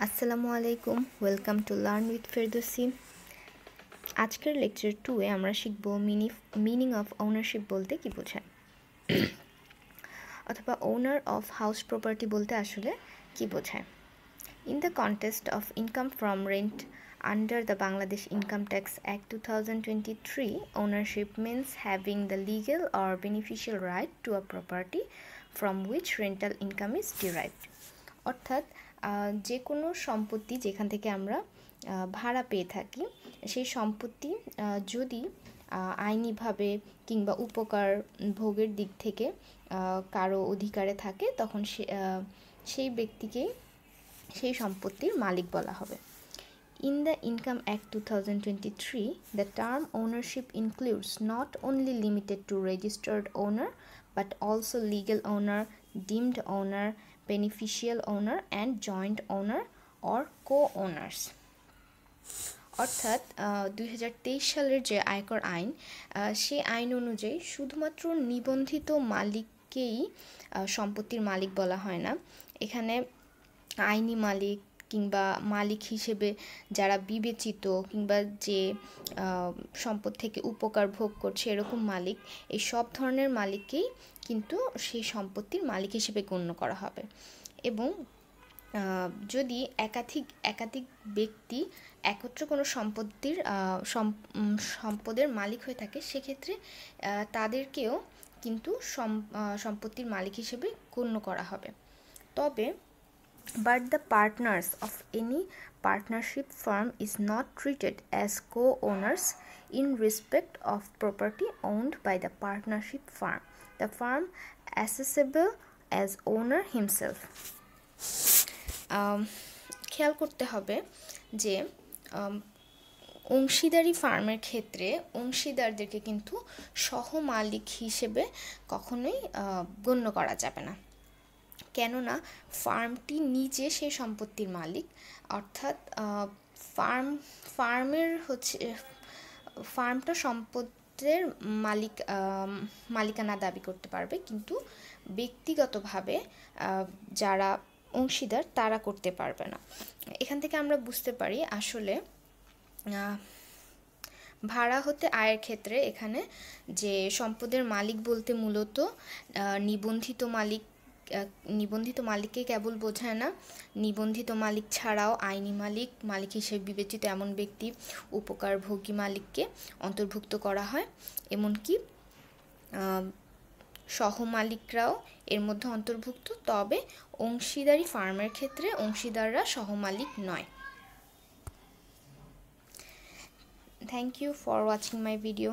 আসসালামু আলাইকুম, welcome to learn with Ferdousi. আজকের লেকচার 2-এ আমরা শিখব মিনিং অফ ওনারশিপ বলতে কি বোঝায়, অথবা ওনার অফ হাউস প্রপার্টি বলতে আসলে কি বোঝায়। In the context of income from rent under the Bangladesh Income Tax Act 2023, ownership means having the legal or beneficial right to a property from which rental income is derived. অর্থাৎ যে কোনো সম্পত্তি যেখান থেকে আমরা ভাড়া পেয়ে থাকি, সেই সম্পত্তি যদি আইনিভাবে কিংবা উপকার ভোগের দিক থেকে কারো অধিকারে থাকে, তখন সেই ব্যক্তিকেই সেই সম্পত্তির মালিক বলা হবে। In the Income Act 2023, the term ownership includes not only limited to registered owner but also legal owner, deemed owner, beneficial owner and joint owner or co-owners. অর্থাৎ 2023 সালের যে আয়কর আইন, সেই আইন অনুযায়ী শুধুমাত্র নিবন্ধিত মালিককেই সম্পত্তির মালিক বলা হয় না। এখানে আইনি মালিক কিংবা মালিক হিসেবে যারা বিবেচিত কিংবা যে সম্পদ থেকে উপকার ভোগ করছে এরকম মালিক, এই সব ধরনের মালিককেই কিন্তু সেই সম্পত্তির মালিক হিসেবে গণ্য করা হবে। এবং যদি একাধিক ব্যক্তি একত্র কোনো সম্পদের মালিক হয়ে থাকে, সেক্ষেত্রে তাদেরকেও কিন্তু সম্পত্তির মালিক হিসেবে গণ্য করা হবে। তবে but the partners of any partnership firm is not treated as co-owners in respect of property owned by the partnership firm. The firm assessable as owner himself. খেয়াল করতে হবে যে অংশীদারি ফার্মের ক্ষেত্রে অংশীদারদেরকে কিন্তু সহমালিক হিসেবে কখনোই গণ্য করা যাবে না, কেননা ফার্মটি নিজে সেই সম্পত্তির মালিক। অর্থাৎ ফার্মটা সম্পদের মালিকানা দাবি করতে পারবে, কিন্তু ব্যক্তিগতভাবে যারা অংশীদার তারা করতে পারবে না। এখান থেকে আমরা বুঝতে পারি আসলে ভাড়া হতে আয়ের ক্ষেত্রে এখানে যে সম্পদের মালিক বলতে মূলত নিবন্ধিত মালিককে কেবল বোঝায় না, নিবন্ধিত মালিক ছাড়াও আইনি মালিক হিসেবে বিবেচিত এমন ব্যক্তি, উপকারভোগী মালিককে অন্তর্ভুক্ত করা হয়। এমনকি সহমালিকরাও এর মধ্যে অন্তর্ভুক্ত, তবে অংশীদারি ফার্মের ক্ষেত্রে অংশীদাররা সহমালিক নয়। Thank you for watching my video.